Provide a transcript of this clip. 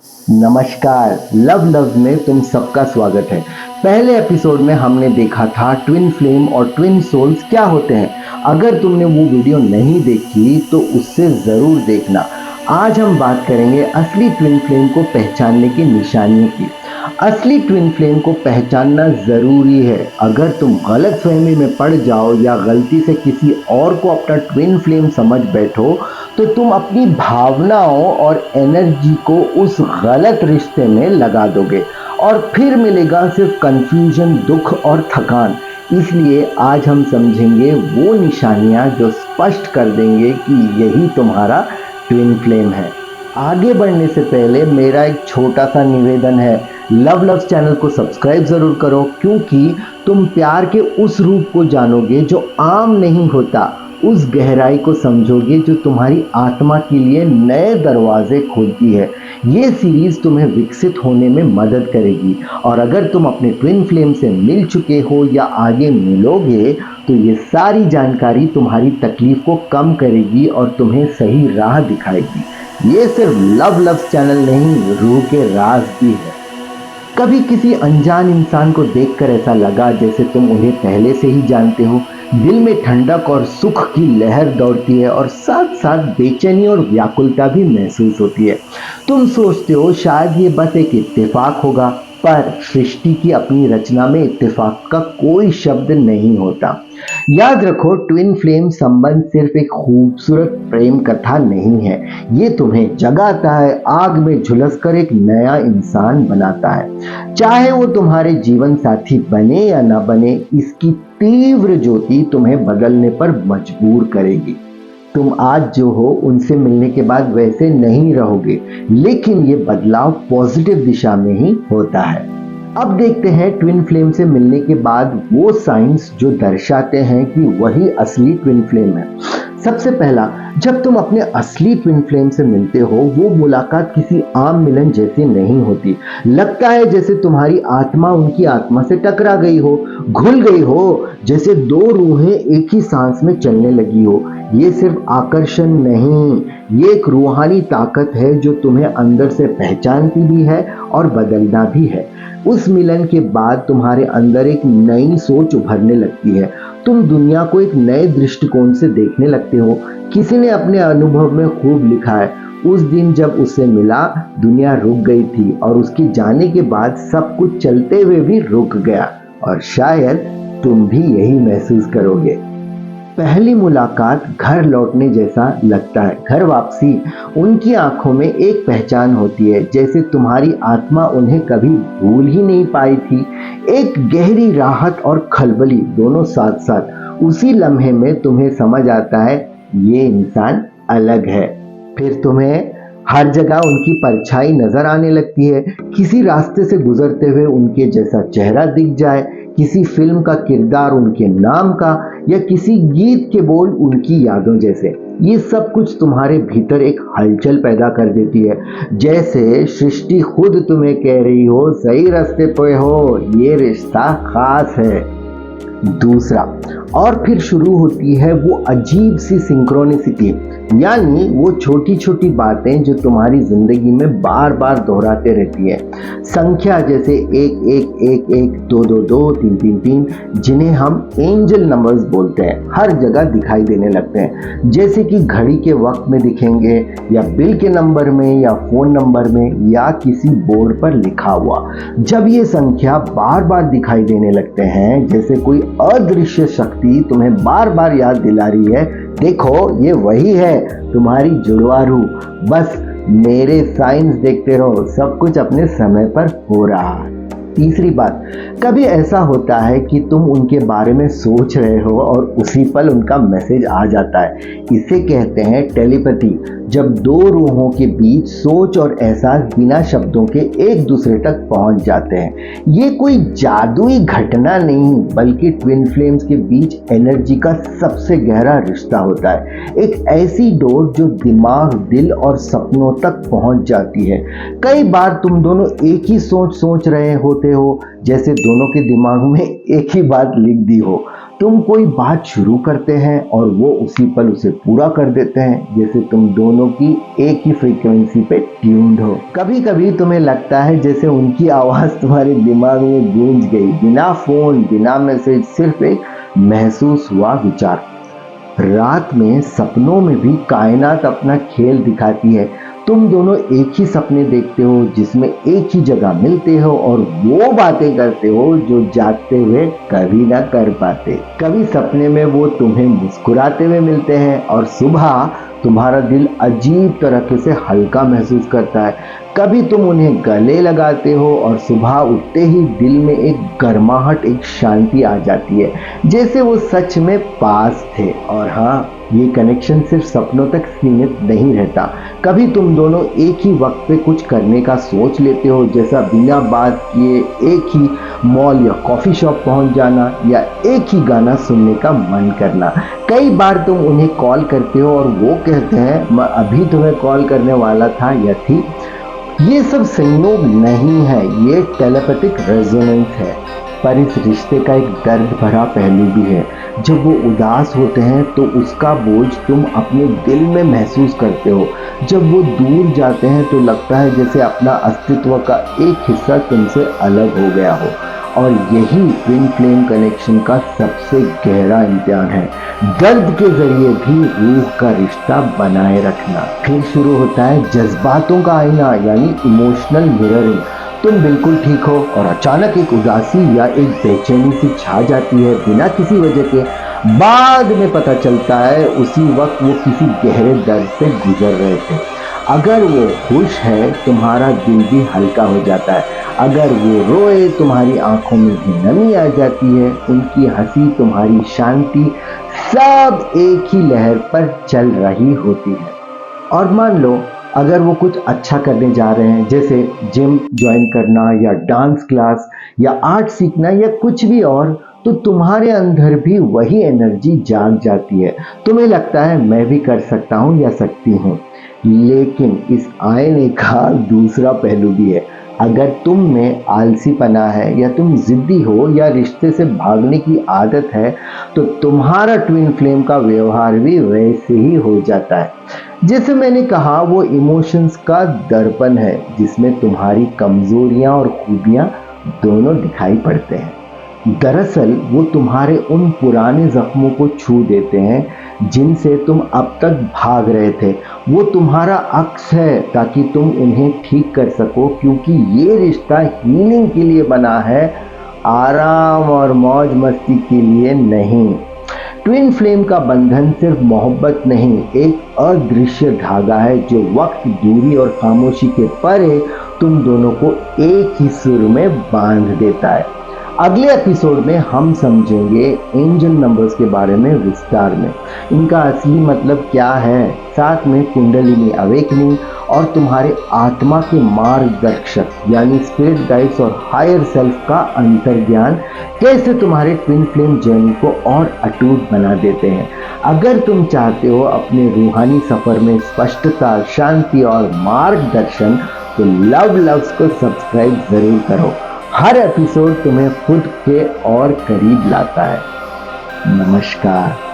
नमस्कार। लव में तुम सबका स्वागत है। पहले एपिसोड में हमने देखा था ट्विन फ्लेम और ट्विन सोल्स क्या होते हैं। अगर तुमने वो वीडियो नहीं देखी तो उससे ज़रूर देखना। आज हम बात करेंगे असली ट्विन फ्लेम को पहचानने की निशानियों की। असली ट्विन फ्लेम को पहचानना ज़रूरी है। अगर तुम गलतफहमी में पड़ जाओ या गलती से किसी और को अपना ट्विन फ्लेम समझ बैठो तो तुम अपनी भावनाओं और एनर्जी को उस गलत रिश्ते में लगा दोगे और फिर मिलेगा सिर्फ कंफ्यूजन, दुख और थकान। इसलिए आज हम समझेंगे वो निशानियां जो स्पष्ट कर देंगे कि यही तुम्हारा ट्विन फ्लेम है। आगे बढ़ने से पहले मेरा एक छोटा सा निवेदन है, लव्स चैनल को सब्सक्राइब ज़रूर करो, क्योंकि तुम प्यार के उस रूप को जानोगे जो आम नहीं होता, उस गहराई को समझोगे जो तुम्हारी आत्मा के लिए नए दरवाजे खोलती है। ये सीरीज़ तुम्हें विकसित होने में मदद करेगी और अगर तुम अपने ट्विन फ्लेम से मिल चुके हो या आगे मिलोगे तो ये सारी जानकारी तुम्हारी तकलीफ को कम करेगी और तुम्हें सही राह दिखाएगी। ये सिर्फ लव्स चैनल नहीं, रूह के राज भी है। कभी किसी अनजान इंसान को देखकर ऐसा लगा जैसे तुम उन्हें पहले से ही जानते हो। दिल में ठंडक और सुख की लहर दौड़ती है और साथ साथ बेचैनी और व्याकुलता भी महसूस होती है। तुम सोचते हो शायद ये बस एक इत्तेफाक होगा, पर सृष्टि की अपनी रचना में इत्तेफाक का कोई शब्द नहीं होता। याद रखो, ट्विन फ्लेम संबंध सिर्फ एक खूबसूरत प्रेम कथा नहीं है। ये तुम्हें जगाता है, आग में झुलस कर एक नया इंसान बनाता है। चाहे वो तुम्हारे जीवन साथी बने या ना बने, इसकी तीव्र ज्योति तुम्हें बदलने पर मजबूर करेगी। तुम आज जो हो उनसे मिलने के बाद वैसे नहीं रहोगे, लेकिन ये बदलाव पॉजिटिव दिशा में ही होता है। अब देखते हैं ट्विन फ्लेम से मिलने के बाद वो साइंस जो दर्शाते हैं कि वही असली ट्विन फ्लेम है। सबसे पहला, जब तुम अपने असली ट्विन फ्लेम से मिलते हो वो मुलाकात किसी आम मिलन जैसी नहीं होती। लगता है जैसे तुम्हारी आत्मा उनकी आत्मा से टकरा गई हो, घुल गई हो, जैसे दो रूहें एक ही सांस में चलने लगी हो। ये सिर्फ आकर्षण नहीं, ये एक रूहानी ताकत है जो तुम्हें अंदर से पहचानती भी है और बदलना भी है। उस मिलन के बाद तुम्हारे अंदर एक नई सोच उभरने लगती है। तुम दुनिया को एक नए दृष्टिकोण से देखने लगते हो। किसी ने अपने अनुभव में खूब लिखा है, उस दिन जब उससे मिला दुनिया रुक गई थी और उसके जाने के बाद सब कुछ चलते हुए भी रुक गया। और शायद तुम भी यही महसूस करोगे। पहली मुलाकात घर लौटने जैसा लगता है। घर वापसी उनकी आंखों में एक पहचान होती है, जैसे तुम्हारी आत्मा उन्हें कभी भूल ही नहीं पाई थी। एक गहरी राहत और खलबली दोनों साथ साथ। उसी लम्हे में तुम्हें समझ आता है ये इंसान अलग है। फिर तुम्हें हर जगह उनकी परछाई नजर आने लगती है। किसी रास्ते से गुजरते हुए उनके जैसा चेहरा दिख जाए, किसी फिल्म का किरदार उनके नाम का, या किसी गीत के बोल उनकी यादों जैसे। ये सब कुछ तुम्हारे भीतर एक हलचल पैदा कर देती है, जैसे सृष्टि खुद तुम्हें कह रही हो सही रास्ते पे हो, ये रिश्ता खास है। दूसरा, और फिर शुरू होती है वो अजीब सी सिंक्रोनिसिटी, यानी वो छोटी छोटी बातें जो तुम्हारी जिंदगी में बार बार दोहराते रहती है। संख्या जैसे 1 1 1 1 2 2 2 3 3 3, जिन्हें हम एंजल नंबर्स बोलते हैं, हर जगह दिखाई देने लगते हैं। जैसे कि घड़ी के वक्त में दिखेंगे, या बिल के नंबर में, या फोन नंबर में, या किसी बोर्ड पर लिखा हुआ। जब ये संख्या बार बार दिखाई देने लगते हैं, जैसे कोई अदृश्य शक्ति तुम्हें बार बार याद दिला रही है, देखो ये वही है तुम्हारी जुड़वा रूह। बस मेरे साइंस देखते रहो, सब कुछ अपने समय पर हो रहा है। तीसरी बात, कभी ऐसा होता है कि तुम उनके बारे में सोच रहे हो और उसी पल उनका मैसेज आ जाता है। इसे कहते हैं टेलीपैथी। जब दो रूहों के बीच सोच और एहसास बिना शब्दों के एक दूसरे तक पहुंच जाते हैं। ये कोई जादुई घटना नहीं, बल्कि ट्विन फ्लेम्स के बीच एनर्जी का सबसे गहरा रिश्ता होता है। एक ऐसी डोर जो दिमाग, दिल और सपनों तक पहुंच जाती है। कई बार तुम दोनों एक ही सोच रहे होते हो, जैसे दोनों के दिमाग में एक ही बात लिख दी हो। तुम कोई बात शुरू करते हैं और वो उसी पल उसे पूरा कर देते हैं, जैसे तुम दोनों की एक ही फ्रीक्वेंसी पे ट्यून्ड हो। कभी कभी तुम्हें लगता है जैसे उनकी आवाज तुम्हारे दिमाग में गूंज गई, बिना फोन बिना मैसेज, सिर्फ एक महसूस हुआ विचार। रात में सपनों में भी कायनात अपना खेल दिखाती है। तुम दोनों एक ही सपने देखते हो जिसमें एक ही जगह मिलते हो और वो बातें करते हो जो जागते हुए कभी ना कर पाते। कभी सपने में वो तुम्हें मुस्कुराते हुए मिलते हैं और सुबह तुम्हारा दिल अजीब तरीके से हल्का महसूस करता है। कभी तुम उन्हें गले लगाते हो और सुबह उठते ही दिल में एक गर्माहट, एक शांति आ जाती है, जैसे वो सच में पास थे। और हाँ, ये कनेक्शन सिर्फ सपनों तक सीमित नहीं रहता। कभी तुम दोनों एक ही वक्त पे कुछ करने का सोच लेते हो, जैसा बिना बात किए एक ही मॉल या कॉफ़ी शॉप पहुंच जाना या एक ही गाना सुनने का मन करना। कई बार तुम उन्हें कॉल करते हो और वो कहते हैं मैं अभी तुम्हें कॉल करने वाला था या थी। ये सब संयोग नहीं है, ये टेलीपैथिक रेजोनेंस है। पर इस रिश्ते का एक दर्द भरा पहलू भी है। जब वो उदास होते हैं तो उसका बोझ तुम अपने दिल में महसूस करते हो। जब वो दूर जाते हैं तो लगता है जैसे अपना अस्तित्व का एक हिस्सा तुमसे अलग हो गया हो। और यही ट्विन फ्लेम कनेक्शन का सबसे गहरा इम्तिहान है, दर्द के जरिए भी रूह का रिश्ता बनाए रखना। फिर शुरू होता है जज्बातों का आईना, यानी इमोशनल मिररिंग। तुम बिल्कुल ठीक हो और अचानक एक उदासी या एक बेचैनी सी छा जाती है बिना किसी वजह के। बाद में पता चलता है उसी वक्त वो किसी गहरे दर्द से गुजर रहे थे। अगर वो खुश है तुम्हारा दिल भी हल्का हो जाता है, अगर वो रोए तुम्हारी आंखों में भी नमी आ जाती है। उनकी हंसी, तुम्हारी शांति, सब एक ही लहर पर चल रही होती है। और मान लो अगर वो कुछ अच्छा करने जा रहे हैं, जैसे जिम ज्वाइन करना या डांस क्लास या आर्ट सीखना या कुछ भी और, तो तुम्हारे अंदर भी वही एनर्जी जाग जाती है। तुम्हें लगता है मैं भी कर सकता हूँ या सकती हूँ। लेकिन इस आईने का दूसरा पहलू भी है। अगर तुम में आलसीपना है या तुम जिद्दी हो या रिश्ते से भागने की आदत है, तो तुम्हारा ट्विन फ्लेम का व्यवहार भी वैसे ही हो जाता है। जैसे मैंने कहा, वो इमोशंस का दर्पण है जिसमें तुम्हारी कमजोरियां और खूबियां दोनों दिखाई पड़ते हैं। दरअसल वो तुम्हारे उन पुराने जख्मों को छू देते हैं जिनसे तुम अब तक भाग रहे थे। वो तुम्हारा अक्स है ताकि तुम उन्हें ठीक कर सको, क्योंकि ये रिश्ता हीलिंग के लिए बना है, आराम और मौज मस्ती के लिए नहीं। ट्विन फ्लेम का बंधन सिर्फ मोहब्बत नहीं, एक अदृश्य धागा है जो वक्त, दूरी और खामोशी के परे तुम दोनों को एक ही सुर में बांध देता है। अगले एपिसोड में हम समझेंगे एंजल नंबर्स के बारे में विस्तार में, इनका असली मतलब क्या है, साथ में कुंडलिनी अवेकनिंग और तुम्हारे आत्मा के मार्गदर्शक यानी स्पिरिट गाइड्स और हायर सेल्फ का अंतर्ज्ञान कैसे तुम्हारे ट्विन फ्लेम जर्नी को और अटूट बना देते हैं। अगर तुम चाहते हो अपने रूहानी सफर में स्पष्टता, शांति और मार्गदर्शन, तो लव लव्स को सब्सक्राइब जरूर करो। हर एपिसोड तुम्हें खुद के और करीब लाता है। नमस्कार।